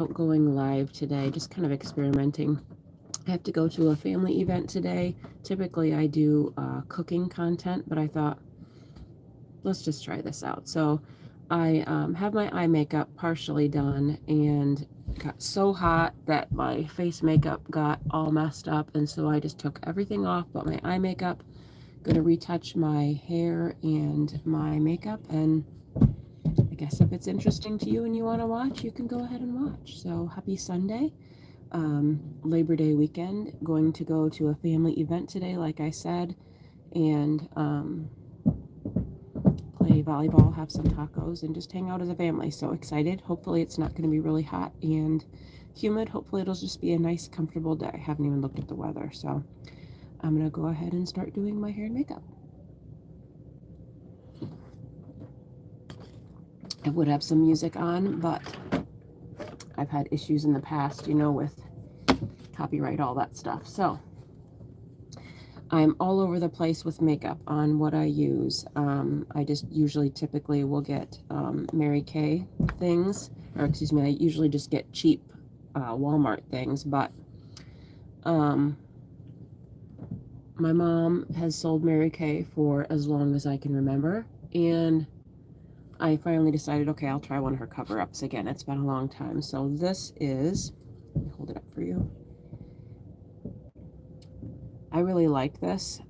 Going live today, just kind of experimenting. I have to go to a family event today. Typically I do cooking content, but I thought, let's just try this out. So I have my eye makeup partially done and got so hot that my face makeup got all messed up, and so I just took everything off but my eye makeup. Gonna retouch my hair and my makeup, and I guess if it's interesting to you and you want to watch, you can go ahead and watch. So happy Sunday. Labor Day weekend. Going to go to a family event today, like I said, and play volleyball, have some tacos, and just hang out as a family. So excited. Hopefully it's not going to be really hot and humid. Hopefully it'll just be a nice, comfortable day. I haven't even looked at the weather. So I'm going to go ahead and start doing my hair and makeup. I would have some music on, but I've had issues in the past, with copyright, all that stuff. So I'm all over the place with makeup on what I use. I just typically will get Mary Kay things, or excuse me, I usually just get cheap Walmart things, but my mom has sold Mary Kay for as long as I can remember, and I finally decided, okay, I'll try one of her cover-ups again. It's been a long time. So this is, let me hold it up for you. I really like this.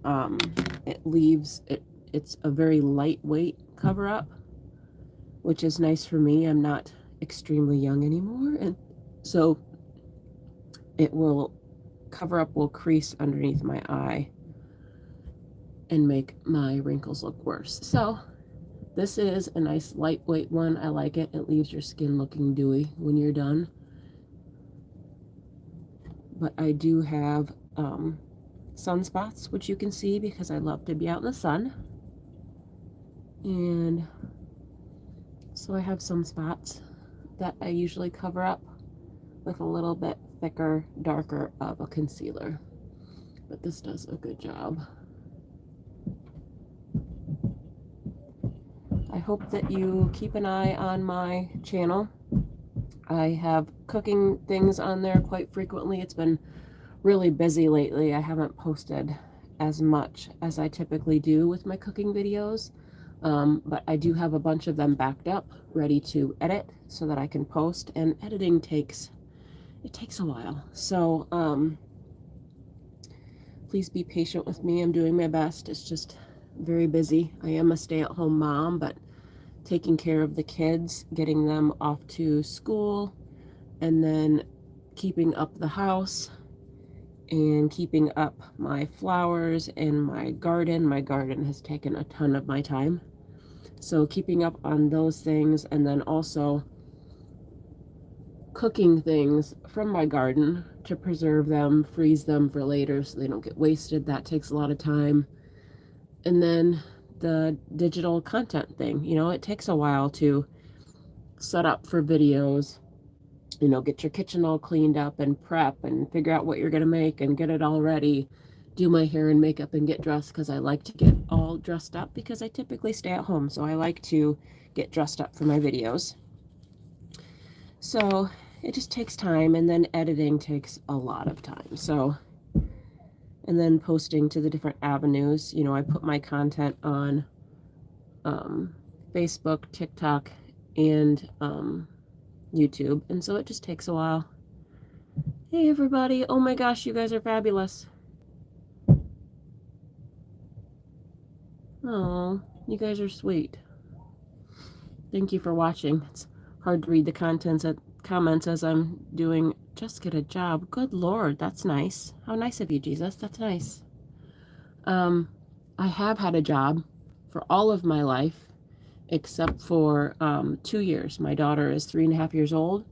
It's a very lightweight cover-up, which is nice for me. I'm not extremely young anymore, and so cover-up will crease underneath my eye and make my wrinkles look worse. So this is a nice lightweight one. I like it. It leaves your skin looking dewy when you're done. But I do have sunspots, which you can see because I love to be out in the sun. And so I have some spots that I usually cover up with a little bit thicker, darker of a concealer. But this does a good job. I hope that you keep an eye on my channel. I have cooking things on there quite frequently. It's been really busy lately. I haven't posted as much as I typically do with my cooking videos, but I do have a bunch of them backed up, ready to edit so that I can post, and editing takes a while. So please be patient with me. I'm doing my best. It's just very busy. I am a stay-at-home mom, but taking care of the kids, getting them off to school, and then keeping up the house and keeping up my flowers and my garden. My garden has taken a ton of my time. So keeping up on those things, and then also cooking things from my garden to preserve them, freeze them for later so they don't get wasted. That takes a lot of time. And then the digital content thing, it takes a while to set up for videos, get your kitchen all cleaned up and prep and figure out what you're going to make and get it all ready, do my hair and makeup and get dressed, because I like to get all dressed up because I typically stay at home. So I like to get dressed up for my videos. So it just takes time, and then editing takes a lot of time. So, and then posting to the different avenues. I put my content on Facebook, TikTok, and YouTube, and so it just takes a while. Hey everybody, oh my gosh, you guys are fabulous. Oh, you guys are sweet. Thank you for watching. It's hard to read the comments as I'm doing. Just get a job. Good Lord, that's nice. How nice of you, Jesus. That's nice. I have had a job for all of my life except for 2 years. My daughter is 3.5 years old,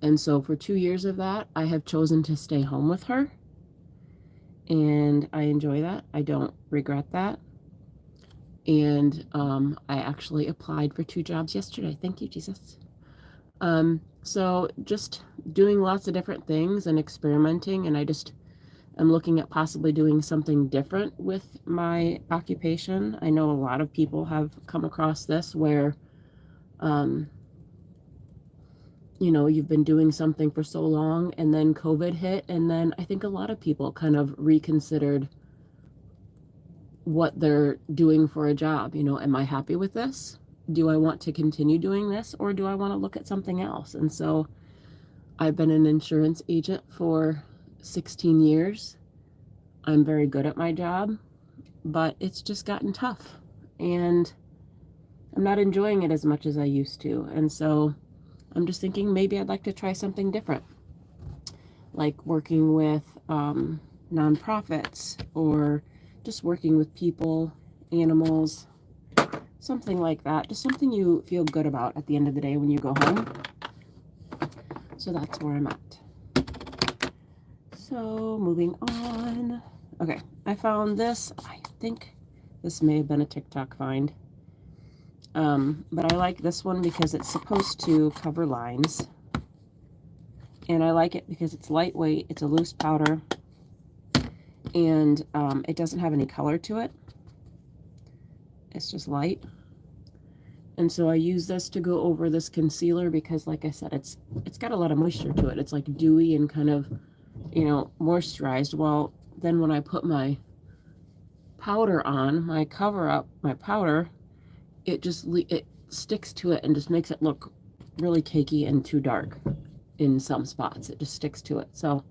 and so for 2 years of that, I have chosen to stay home with her, and I enjoy that. I don't regret that. And I actually applied for 2 jobs yesterday. Thank you, Jesus. So just doing lots of different things and experimenting, and I'm looking at possibly doing something different with my occupation. I know a lot of people have come across this where you know, you've been doing something for so long and then COVID hit, and then I think a lot of people kind of reconsidered what they're doing for a job. You know, am I happy with this? Do I want to continue doing this, or do I want to look at something else? And so I've been an insurance agent for 16 years. I'm very good at my job, but it's just gotten tough, and I'm not enjoying it as much as I used to. And so I'm just thinking maybe I'd like to try something different, like working with nonprofits, or just working with people, animals, something like that. Just something you feel good about at the end of the day when you go home. So that's where I'm at. So moving on. Okay, I found this. I think this may have been a TikTok find. But I like this one because it's supposed to cover lines. And I like it because it's lightweight, it's a loose powder, and it doesn't have any color to it. It's just light. And so I use this to go over this concealer because, like I said, it's got a lot of moisture to it. It's like dewy and kind of, you know, moisturized. Well, then when I put my powder on, my cover up, my powder, it sticks to it and just makes it look really cakey and too dark in some spots. It just sticks to it. So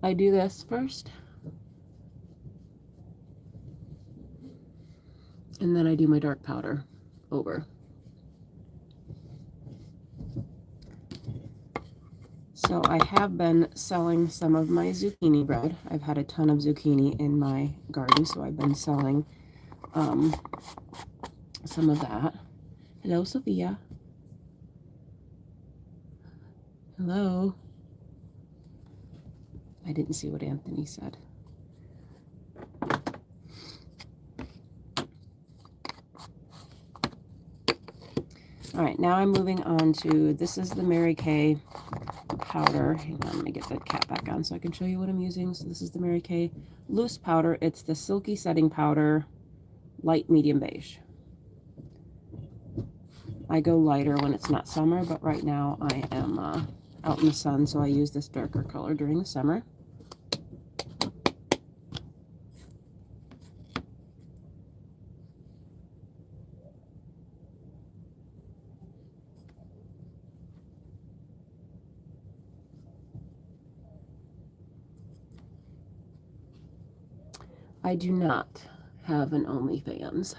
I do this first, and then I do my dark powder over. So I have been selling some of my zucchini bread. I've had a ton of zucchini in my garden, so I've been selling some of that. Hello, Sophia. Hello. I didn't see what Anthony said. All right, now I'm moving on to, this is the Mary Kay powder. Hang on, let me get the cap back on so I can show you what I'm using. So this is the Mary Kay loose powder. It's the Silky Setting Powder, light medium beige. I go lighter when it's not summer, but right now I am out in the sun, so I use this darker color during the summer. I do not have an OnlyFans.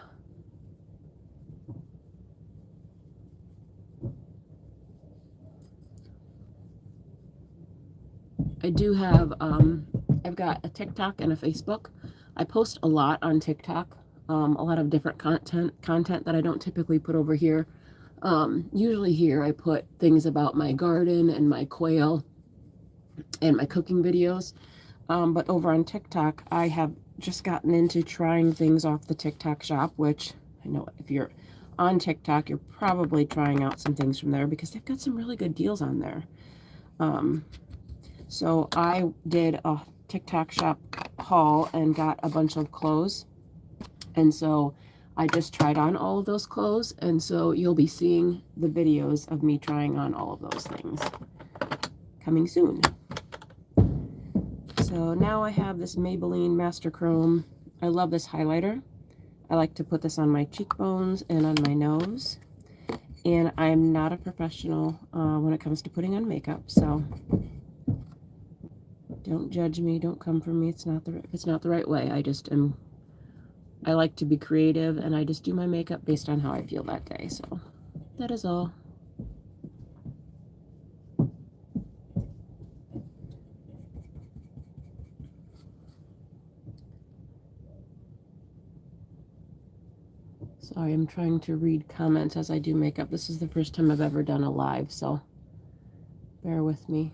I do have, I've got a TikTok and a Facebook. I post a lot on TikTok, a lot of different content that I don't typically put over here. Usually here I put things about my garden and my quail and my cooking videos. But over on TikTok, I have just gotten into trying things off the TikTok shop, which I know if you're on TikTok, you're probably trying out some things from there because they've got some really good deals on there. So I did a TikTok shop haul and got a bunch of clothes. And so I just tried on all of those clothes. And so you'll be seeing the videos of me trying on all of those things coming soon. So now I have this Maybelline Master Chrome. I love this highlighter. I like to put this on my cheekbones and on my nose. And I'm not a professional when it comes to putting on makeup, so don't judge me. Don't come for me. It's not the right way. I like to be creative, and I just do my makeup based on how I feel that day. So that is all. Sorry, I'm trying to read comments as I do makeup. This is the first time I've ever done a live, so bear with me.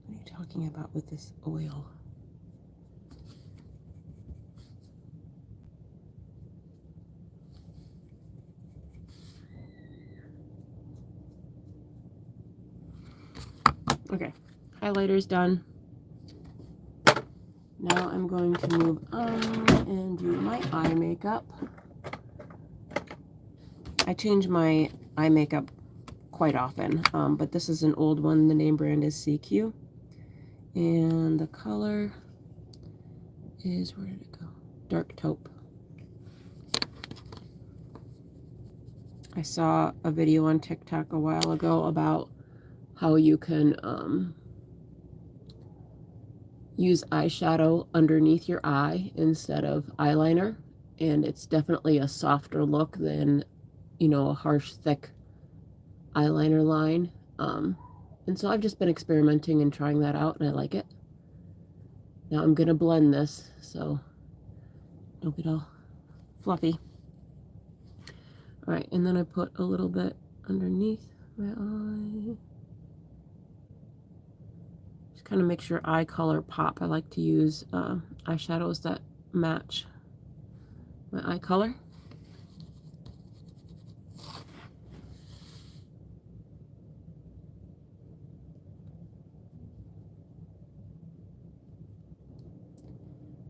What are you talking about with this oil? Okay, highlighter's done. Now I'm going to move on and do my eye makeup. I change my eye makeup quite often, but this is an old one. The name brand is CQ. And the color is, where did it go? Dark taupe. I saw a video on TikTok a while ago about how you can use eyeshadow underneath your eye instead of eyeliner, and it's definitely a softer look than, you know, a harsh, thick eyeliner line. And so I've just been experimenting and trying that out, and I like it. Now I'm gonna blend this so don't get all fluffy. All right, and then I put a little bit underneath my eye. Just kind of makes your eye color pop. I like to use eyeshadows that match my eye color.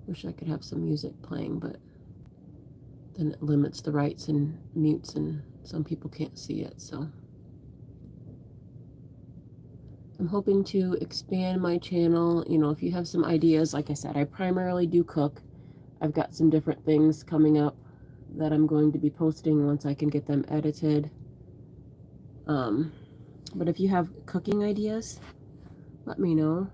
Wish I could have some music playing, but then it limits the rights and mutes, and some people can't see it, so. I'm hoping to expand my channel. You know, if you have some ideas, like I said, I primarily do cook. I've got some different things coming up that I'm going to be posting once I can get them edited. But if you have cooking ideas, let me know.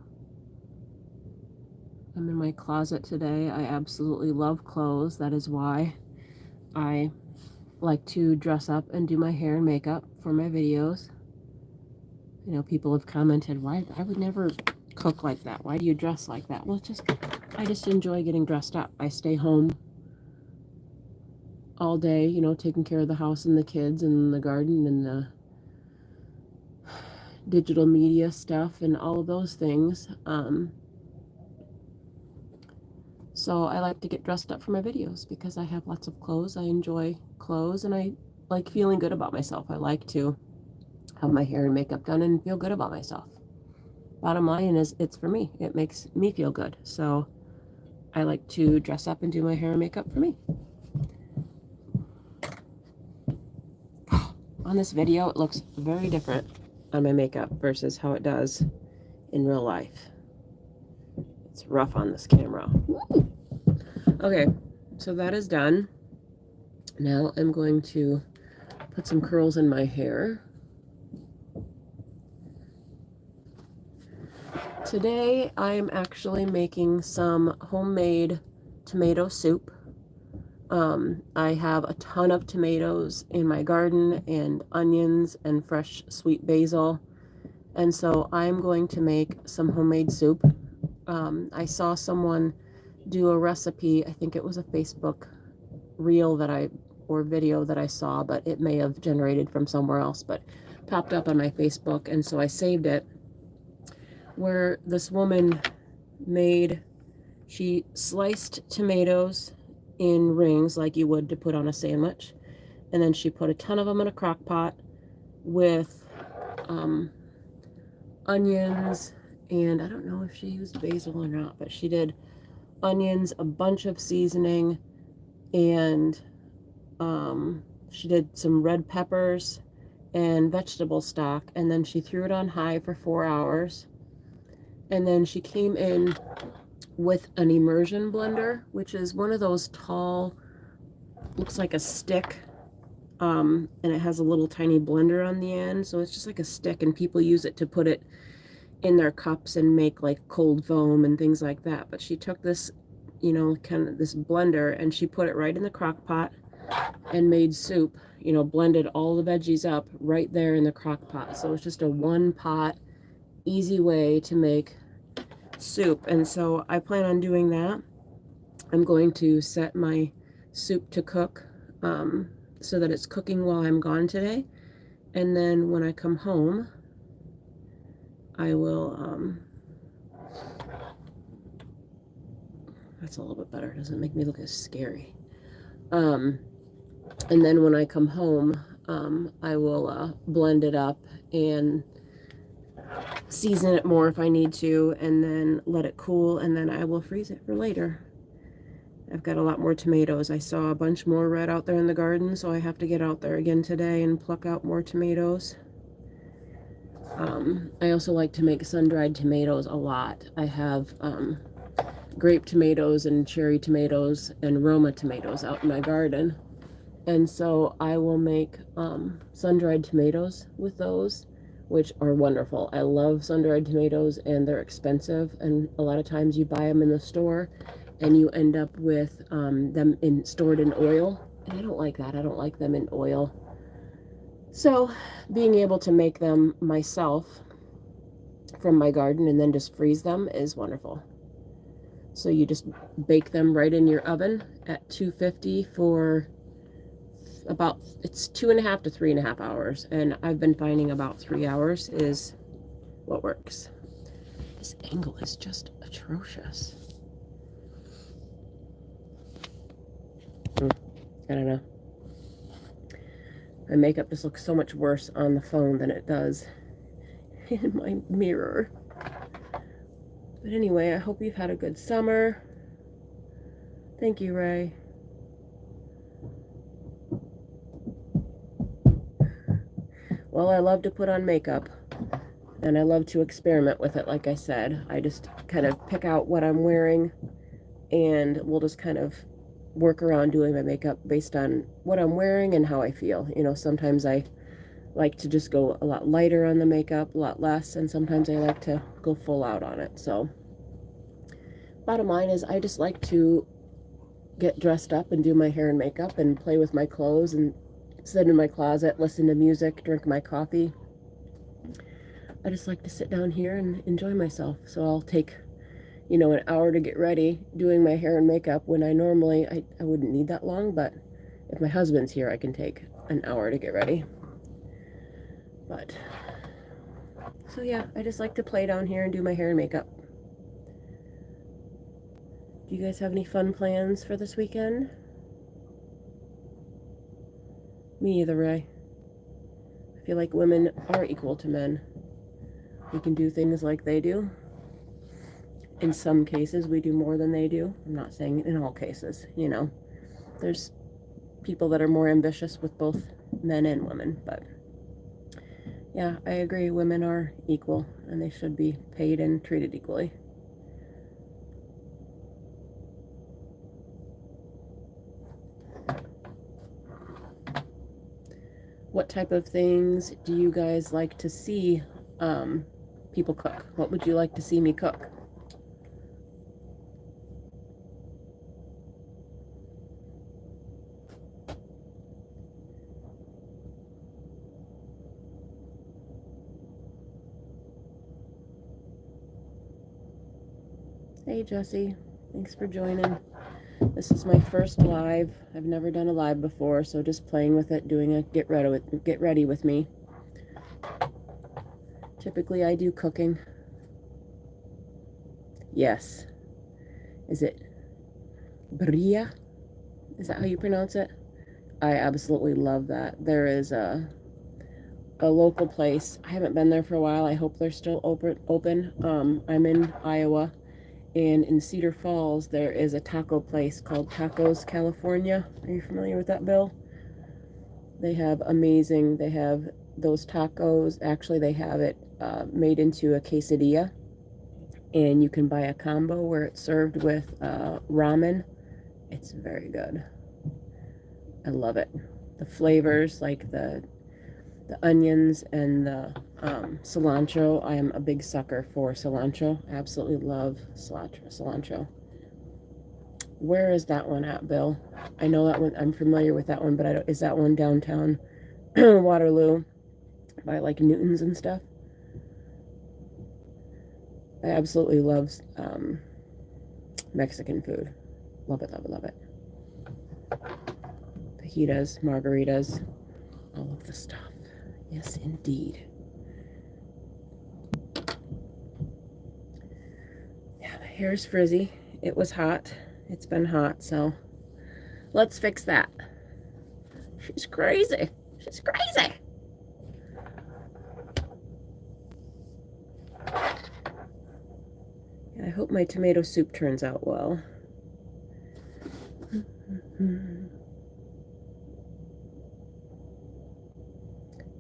I'm in my closet today. I absolutely love clothes. That is why I like to dress up and do my hair and makeup for my videos. You know, people have commented, why I would never cook like that. Why do you dress like that? Well, I just enjoy getting dressed up. I stay home all day, you know, taking care of the house and the kids and the garden and the digital media stuff and all of those things. So I like to get dressed up for my videos because I have lots of clothes. I enjoy clothes and I like feeling good about myself. I like to have my hair and makeup done and feel good about myself. Bottom line is, it's for me. It makes me feel good. So I like to dress up and do my hair and makeup for me. On this video, it looks very different on my makeup versus how it does in real life. It's rough on this camera. Okay, so that is done. Now I'm going to put some curls in my hair. Today I'm actually making some homemade tomato soup. I have a ton of tomatoes in my garden and onions and fresh sweet basil. And so I'm going to make some homemade soup. I saw someone do a recipe. I think it was a Facebook reel or video that I saw, but it may have generated from somewhere else, but popped up on my Facebook. And so I saved it, where this woman she sliced tomatoes in rings like you would to put on a sandwich. And then she put a ton of them in a crock pot with onions, and I don't know if she used basil or not, but she did onions, a bunch of seasoning, and she did some red peppers and vegetable stock, and then she threw it on high for 4 hours. And then she came in with an immersion blender, which is one of those tall, looks like a stick, and it has a little tiny blender on the end, so it's just like a stick, and people use it to put it in their cups and make like cold foam and things like that. But she took this, you know, kind of this blender, and she put it right in the crock pot and made soup, you know, blended all the veggies up right there in the crock pot. So it's just a one pot, easy way to make soup. And so I plan on doing that. I'm going to set my soup to cook so that it's cooking while I'm gone today. And then when I come home, I will, that's a little bit better. It doesn't make me look as scary. And then when I come home, I will blend it up and season it more if I need to, and then let it cool, and then I will freeze it for later. I've got a lot more tomatoes. I saw a bunch more red out there in the garden, so I have to get out there again today and pluck out more tomatoes. I also like to make sun-dried tomatoes a lot. I have grape tomatoes and cherry tomatoes and Roma tomatoes out in my garden. And so I will make sun-dried tomatoes with those, which are wonderful. I love sun-dried tomatoes, and they're expensive. And a lot of times you buy them in the store and you end up with them stored in oil. And I don't like that. I don't like them in oil. So being able to make them myself from my garden and then just freeze them is wonderful. So you just bake them right in your oven at 250 for about, it's 2.5 to 3.5 hours. And I've been finding about 3 hours is what works. This angle is just atrocious. I don't know. My makeup just looks so much worse on the phone than it does in my mirror. But anyway, I hope you've had a good summer. Thank you, Ray. Well, I love to put on makeup, and I love to experiment with it, like I said. I just kind of pick out what I'm wearing, and we'll just kind of work around doing my makeup based on what I'm wearing and how I feel. You know, sometimes I like to just go a lot lighter on the makeup, a lot less, and sometimes I like to go full out on it. So bottom line is I just like to get dressed up and do my hair and makeup and play with my clothes and sit in my closet, listen to music, drink my coffee. I just like to sit down here and enjoy myself. So I'll take, you know, an hour to get ready doing my hair and makeup when I normally, I wouldn't need that long, but if my husband's here, I can take an hour to get ready. But, so yeah, I just like to play down here and do my hair and makeup. Do you guys have any fun plans for this weekend? Me either, Ray. I feel like women are equal to men. We can do things like they do. In some cases, we do more than they do. I'm not saying in all cases, you know. There's people that are more ambitious with both men and women, but yeah, I agree. Women are equal, and they should be paid and treated equally. What type of things do you guys like to see people cook? What would you like to see me cook? Hey Jesse, thanks for joining. This is my first live. I've never done a live before, so just playing with it, doing a get ready with me. Typically I do cooking. Yes. Is it Bria? Is that how you pronounce it? I absolutely love that. There is a local place. I haven't been there for a while. I hope they're still open. I'm in Iowa. And in Cedar Falls, there is a taco place called Tacos California. Are you familiar with that, Bill? They have they have those tacos. Actually, they have it made into a quesadilla. And you can buy a combo where it's served with ramen. It's very good. I love it. The flavors, like the onions and the cilantro. I am a big sucker for cilantro. I absolutely love cilantro. Where is that one at, Bill? I know that one. I'm familiar with that one, but is that one downtown Waterloo by like Newton's and stuff? I absolutely love Mexican food. Love it, love it, love it. Fajitas, margaritas, all of the stuff. Yes, indeed. Yeah, the hair's frizzy. It was hot. It's been hot, so let's fix that. She's crazy. She's crazy. I hope my tomato soup turns out well.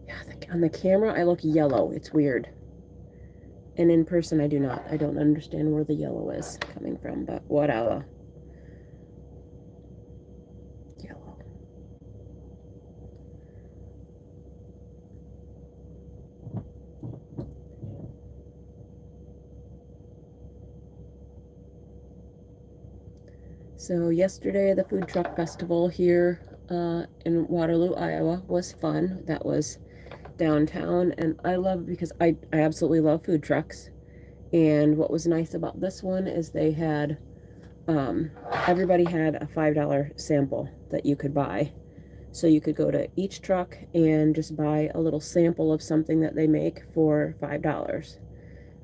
Yeah, on the camera I look yellow. It's weird. And in person I do not. I don't understand where the yellow is coming from, but whatever. Yellow. So yesterday the food truck festival here in Waterloo, Iowa was fun. That was downtown, and I love because I absolutely love food trucks. And what was nice about this one is they had everybody had a $5 sample that you could buy. So you could go to each truck and just buy a little sample of something that they make for $5.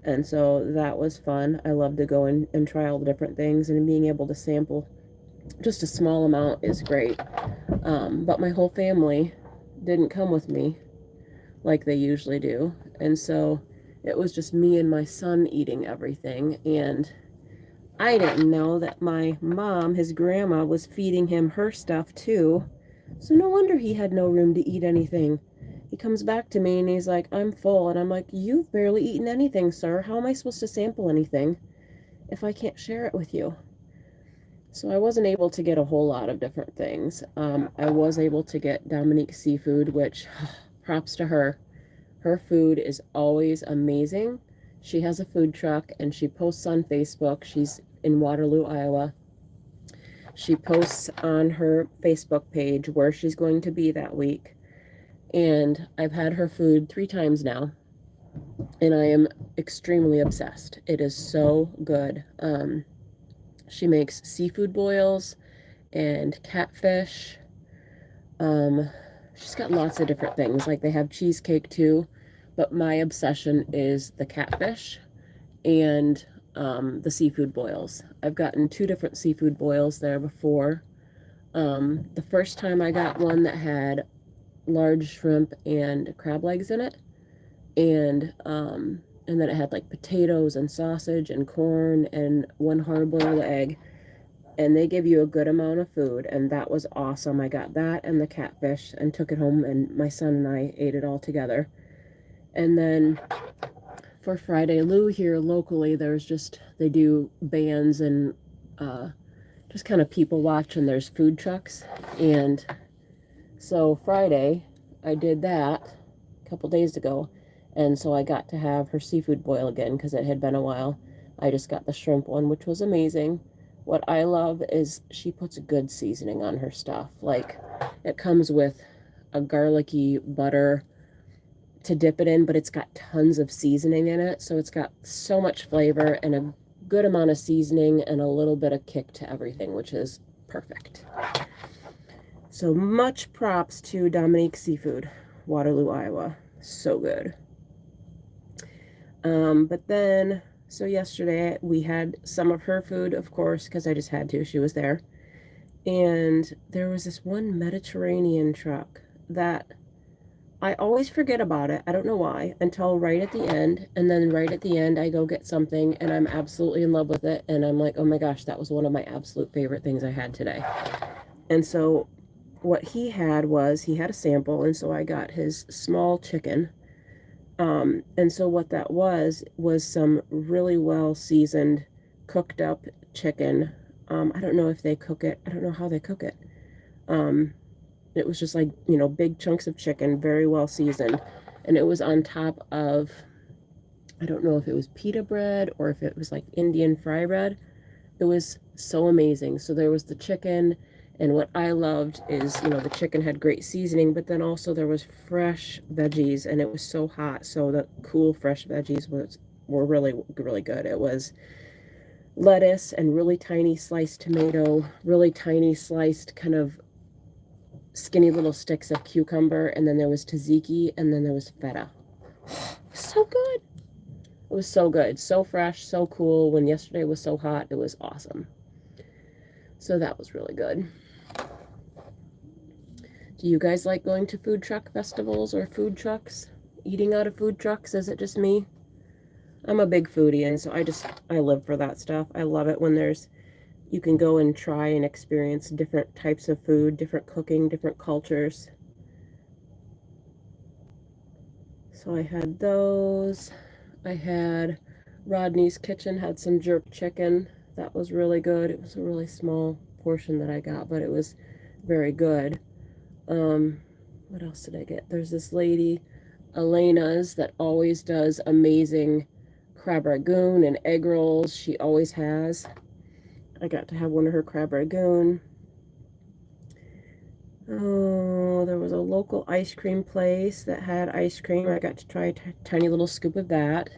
And so that was fun. I love to go and try all the different things, and being able to sample just a small amount is great. But my whole family didn't come with me like they usually do. And so it was just me and my son eating everything. And I didn't know that my mom, his grandma, was feeding him her stuff too. So no wonder he had no room to eat anything. He comes back to me and he's like, I'm full. And I'm like, you've barely eaten anything, sir. How am I supposed to sample anything if I can't share it with you? So I wasn't able to get a whole lot of different things. I was able to get Dominique's seafood, which props to her. Her food is always amazing. She has a food truck and she posts on Facebook. She's in Waterloo, Iowa. She posts on her Facebook page where she's going to be that week. And I've had her food 3 times now, and I am extremely obsessed. It is so good. She makes seafood boils and catfish. She's got lots of different things. Like they have cheesecake too, but my obsession is the catfish and the seafood boils. I've gotten 2 different seafood boils there before. The first time I got one that had large shrimp and crab legs in it, and then it had like potatoes and sausage and corn and 1 hard-boiled egg, and they give you a good amount of food, and that was awesome. I got that and the catfish and took it home, and my son and I ate it all together. And then for Friday Lou here locally, they do bands and just kind of people watch, and there's food trucks. And so Friday, I did that a couple days ago, and so I got to have her seafood boil again because it had been a while. I just got the shrimp one, which was amazing. What I love is she puts a good seasoning on her stuff. Like, it comes with a garlicky butter to dip it in, but it's got tons of seasoning in it, so it's got so much flavor and a good amount of seasoning and a little bit of kick to everything, which is perfect. So much props to Dominique's Seafood, Waterloo, Iowa. So good. But then, so yesterday we had some of her food, of course, because I just had to. She was there. And there was this one Mediterranean truck that I always forget about it. I don't know why, until right at the end. And then right at the end, I go get something, and I'm absolutely in love with it. And I'm like, oh my gosh, that was one of my absolute favorite things I had today. And so what he had was, he had a sample, and so I got his small chicken. And so what that was some really well seasoned, cooked up chicken. I don't know if they cook it. I don't know how they cook it. It was just like, you know, big chunks of chicken, very well seasoned. And it was on top of, I don't know if it was pita bread or if it was like Indian fry bread. It was so amazing. So there was the chicken, and what I loved is, you know, the chicken had great seasoning, but then also there was fresh veggies, and it was so hot. So the cool fresh veggies were really, really good. It was lettuce and really tiny sliced tomato, really tiny sliced kind of skinny little sticks of cucumber, and then there was tzatziki, and then there was feta. So good. It was so good, so fresh, so cool. When yesterday was so hot, it was awesome. So that was really good. Do you guys like going to food truck festivals or food trucks? Eating out of food trucks? Is it just me? I'm a big foodie, and so I live for that stuff. I love it when you can go and try and experience different types of food, different cooking, different cultures. So I had those. I had Rodney's Kitchen, had some jerk chicken. That was really good. It was a really small portion that I got, but it was very good. What else did I get? There's this lady, Elena's, that always does amazing crab ragoon and egg rolls. She always has. I got to have one of her crab ragoon. Oh, there was a local ice cream place that had ice cream. I got to try a tiny little scoop of that.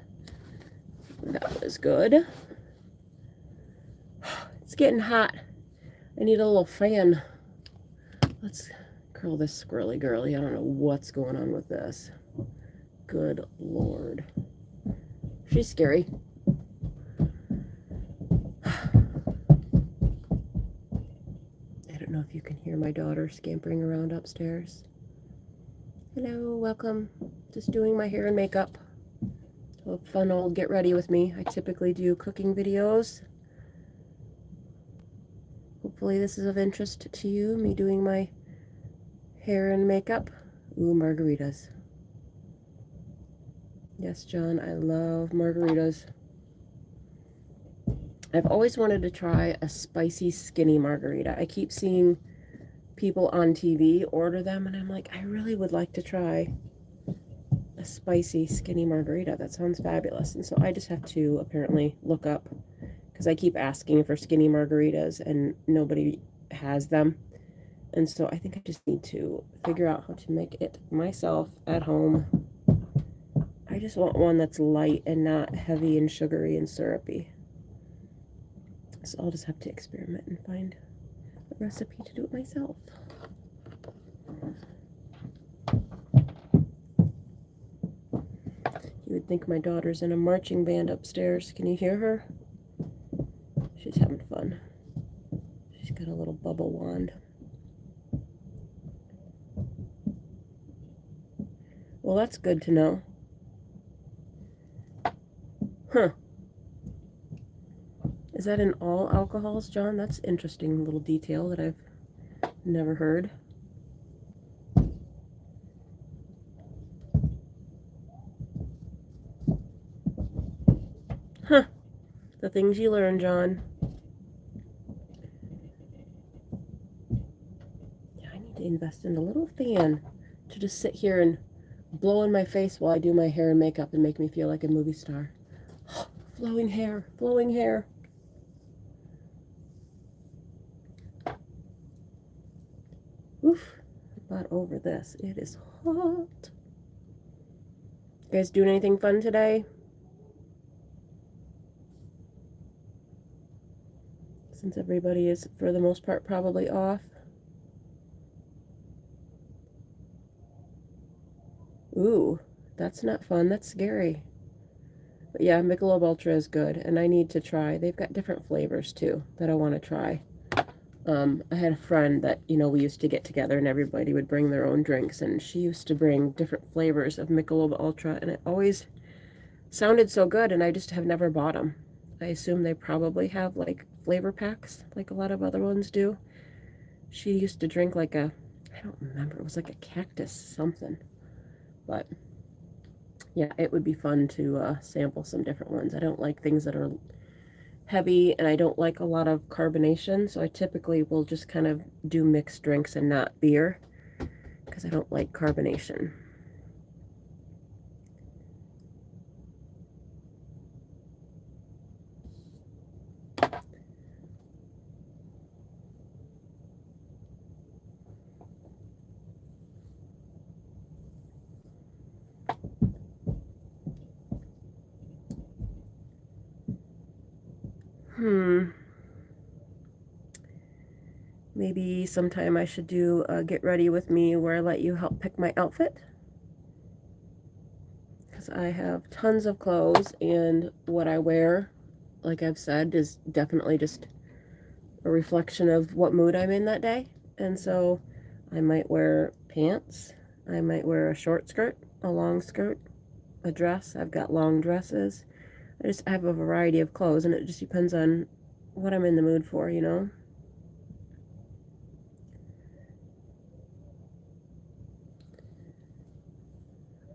That was good. It's getting hot. I need a little fan. Let's curl this squirrely girly. I don't know what's going on with this. Good Lord. She's scary. I don't know if you can hear my daughter scampering around upstairs. Hello, welcome. Just doing my hair and makeup. A fun old get ready with me. I typically do cooking videos. Hopefully this is of interest to you, me doing my hair and makeup. Ooh, margaritas. Yes, John, I love margaritas. I've always wanted to try a spicy skinny margarita. I keep seeing people on TV order them, and I'm like, I really would like to try a spicy skinny margarita. That sounds fabulous. And so I just have to apparently look up, because I keep asking for skinny margaritas and nobody has them. And so I think I just need to figure out how to make it myself at home. I just want one that's light and not heavy and sugary and syrupy. So I'll just have to experiment and find a recipe to do it myself. You would think my daughter's in a marching band upstairs. Can you hear her? She's having fun. She's got a little bubble wand. Well, that's good to know. Huh. Is that in all alcohols, John? That's interesting little detail that I've never heard. Huh. The things you learn, John. Yeah, I need to invest in a little fan to just sit here and blow in my face while I do my hair and makeup and make me feel like a movie star. Flowing hair, flowing hair. Oof, I got over this. It is hot. You guys doing anything fun today? Since everybody is, for the most part, probably off. Ooh, that's not fun. That's scary. But yeah, Michelob Ultra is good, and I need to try. They've got different flavors, too, that I want to try. I had a friend that, we used to get together and everybody would bring their own drinks, and she used to bring different flavors of Michelob Ultra, and it always sounded so good, and I just have never bought them. I assume they probably have, like, flavor packs, like a lot of other ones do. She used to drink like I don't remember, it was like a cactus something. But, yeah, it would be fun to sample some different ones. I don't like things that are heavy, and I don't like a lot of carbonation, so I typically will just kind of do mixed drinks and not beer, because I don't like carbonation. Maybe sometime I should do a get ready with me where I let you help pick my outfit. Because I have tons of clothes, and what I wear, like I've said, is definitely just a reflection of what mood I'm in that day. And so I might wear pants. I might wear a short skirt, a long skirt, a dress. I've got long dresses. I have a variety of clothes, and it just depends on what I'm in the mood for, you know?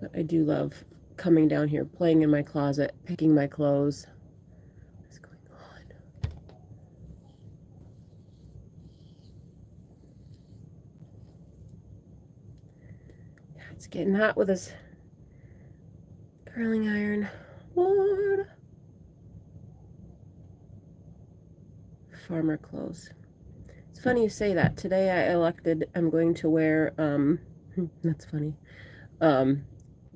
But I do love coming down here, playing in my closet, picking my clothes. What's going on? Yeah, it's getting hot with this curling iron. Lord. Farmer clothes. It's funny you say that. Today I'm going to wear, that's funny.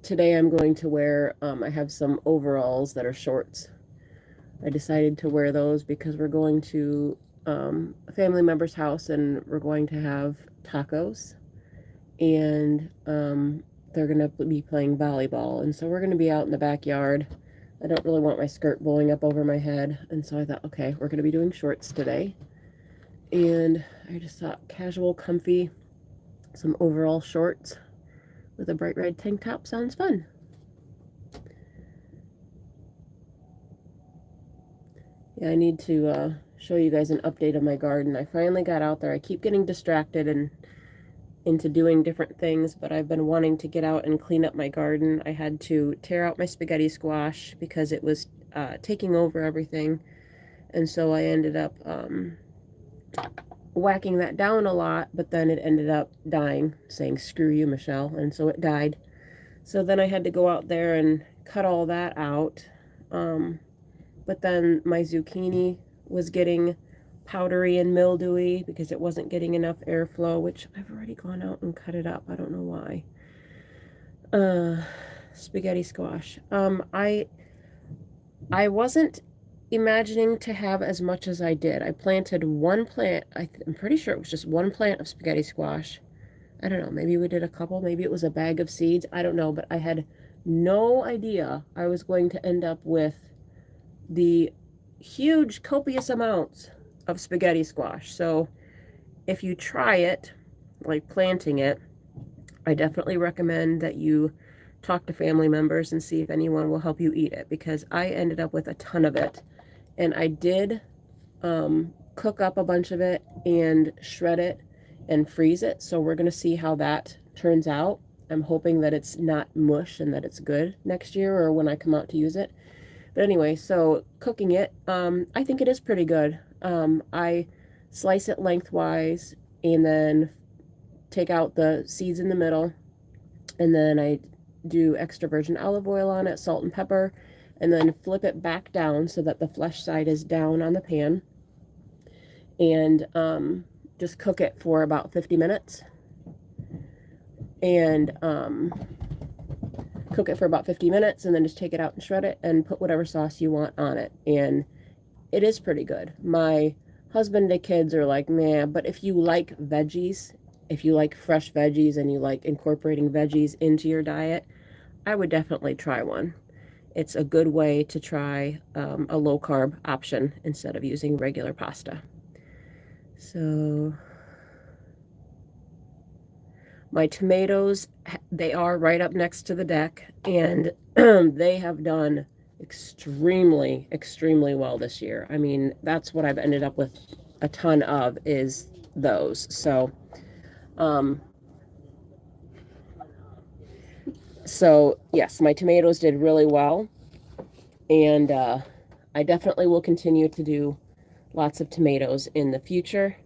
Today I'm going to wear, I have some overalls that are shorts. I decided to wear those because we're going to a family member's house and we're going to have tacos. And they're going to be playing volleyball. And so we're going to be out in the backyard. I don't really want my skirt blowing up over my head. And so I thought, okay, we're going to be doing shorts today. And I just thought casual, comfy, some overall shorts with a bright red tank top sounds fun. Yeah, I need to show you guys an update of my garden. I finally got out there. I keep getting distracted and into doing different things, but I've been wanting to get out and clean up my garden. I had to tear out my spaghetti squash because it was taking over everything. And so I ended up whacking that down a lot, but then it ended up dying, saying, "Screw you, Michelle." And so it died. So then I had to go out there and cut all that out. But then my zucchini was getting powdery and mildewy because it wasn't getting enough airflow, which I've already gone out and cut it up. I don't know why. Spaghetti squash. I wasn't imagining to have as much as I did. I planted one plant. I'm pretty sure it was just one plant of spaghetti squash. I don't know. Maybe we did a couple. Maybe it was a bag of seeds. I don't know. But I had no idea I was going to end up with the huge, copious amounts of spaghetti squash. So if you try it, like planting it, I definitely recommend that you talk to family members and see if anyone will help you eat it, because I ended up with a ton of it. And I did cook up a bunch of it and shred it and freeze it. So we're going to see how that turns out. I'm hoping that it's not mush and that it's good next year or when I come out to use it. But anyway, so cooking it, I think it is pretty good. I slice it lengthwise and then take out the seeds in the middle. And then I do extra virgin olive oil on it, salt and pepper, and then flip it back down so that the flesh side is down on the pan. And just cook it for about 50 minutes. And cook it for about 50 minutes and then just take it out and shred it and put whatever sauce you want on it. And it is pretty good. My husband and kids are like, man, but if you like veggies, if you like fresh veggies and you like incorporating veggies into your diet, I would definitely try one. It's a good way to try a low-carb option instead of using regular pasta. So my tomatoes, they are right up next to the deck, and they have done extremely, extremely well this year. I mean, that's what I've ended up with a ton of, is those. So, yes, my tomatoes did really well, and I definitely will continue to do lots of tomatoes in the future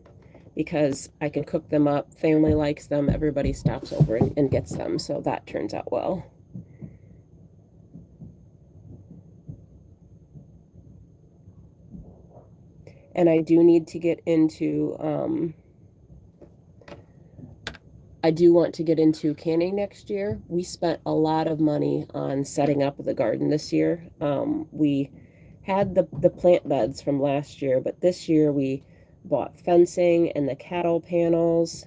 because I can cook them up. Family likes them. Everybody stops over and gets them, so that turns out well. And I do need to get into, I do want to get into canning next year. We spent a lot of money on setting up the garden this year. We had the plant beds from last year, but this year we bought fencing and the cattle panels.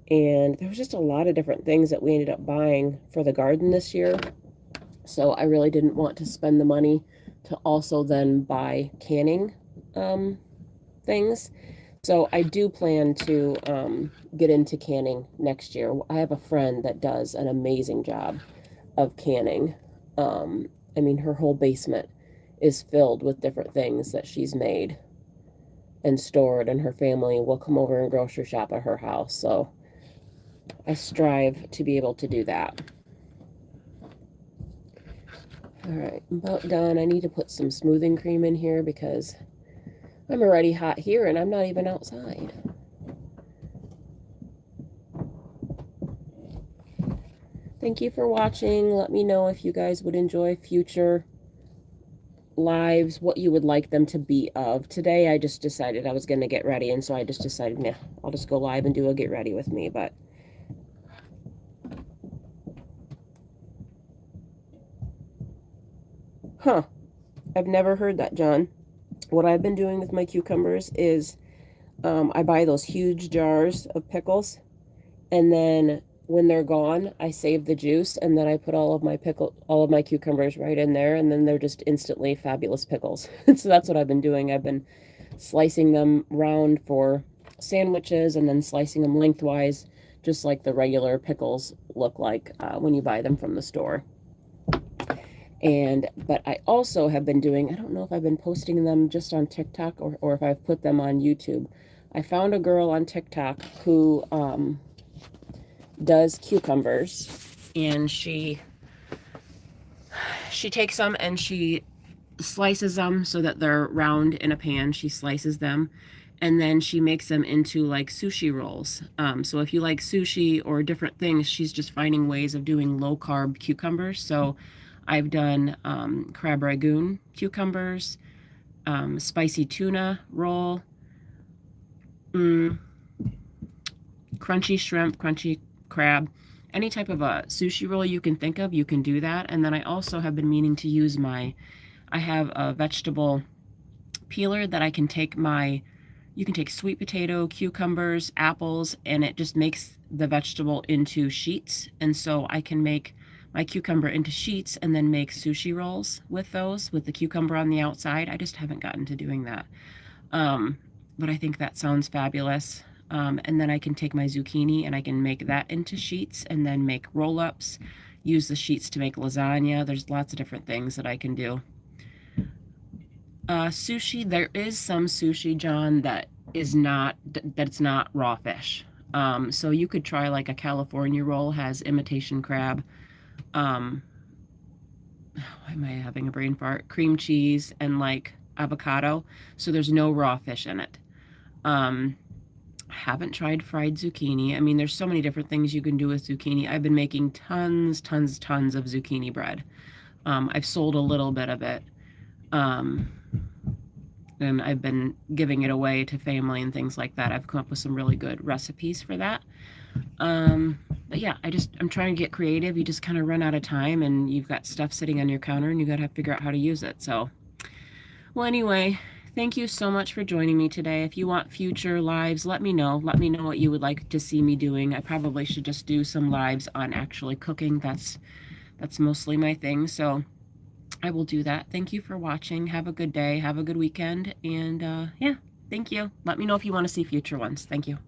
And there was just a lot of different things that we ended up buying for the garden this year. So I really didn't want to spend the money to also then buy canning things. So I do plan to get into canning next year. I have a friend that does an amazing job of canning. I mean, her whole basement is filled with different things that she's made and stored, and her family will come over and grocery shop at her house. So I strive to be able to do that. All right, I'm about done. I need to put some smoothing cream in here because I'm already hot here and I'm not even outside. Thank you for watching. Let me know if you guys would enjoy future lives, what you would like them to be of. Today I just decided I was going to get ready, and so I just decided, nah, I'll just go live and do a get ready with me. But I've never heard that, John. What I've been doing with my cucumbers is I buy those huge jars of pickles, and then when they're gone, I save the juice, and then I put all of my cucumbers right in there, and then they're just instantly fabulous pickles. So that's what I've been doing. I've been slicing them round for sandwiches and then slicing them lengthwise, just like the regular pickles look like when you buy them from the store. But I also have been doing, I don't know if I've been posting them just on TikTok or if I've put them on YouTube. I found a girl on TikTok who does cucumbers, and she takes them and she slices them so that they're round in a pan. She slices them, and then she makes them into like sushi rolls. So if you like sushi or different things, she's just finding ways of doing low carb cucumbers. So I've done crab ragoon cucumbers, spicy tuna roll, crunchy shrimp, crunchy crab, any type of a sushi roll you can think of, you can do that. And then I also have been meaning to use I have a vegetable peeler that I can take you can take sweet potato, cucumbers, apples, and it just makes the vegetable into sheets. And so I can make my cucumber into sheets and then make sushi rolls with those, with the cucumber on the outside. I just haven't gotten to doing that. But I think that sounds fabulous. And then I can take my zucchini and I can make that into sheets and then make roll-ups, use the sheets to make lasagna. There's lots of different things that I can do. Sushi, there is some sushi, John, that it's not raw fish. So you could try like a California roll, has imitation crab. Why am I having a brain fart? Cream cheese and like avocado. So there's no raw fish in it. Haven't tried fried zucchini. I mean, there's so many different things you can do with zucchini. I've been making tons of zucchini bread. I've sold a little bit of it. And I've been giving it away to family and things like that. I've come up with some really good recipes for that. But yeah, I'm trying to get creative. You just kind of run out of time and you've got stuff sitting on your counter and you got to figure out how to use it. So, well, anyway, thank you so much for joining me today. If you want future lives, let me know. Let me know what you would like to see me doing. I probably should just do some lives on actually cooking. That's mostly my thing. So I will do that. Thank you for watching. Have a good day. Have a good weekend. And yeah, thank you. Let me know if you want to see future ones. Thank you.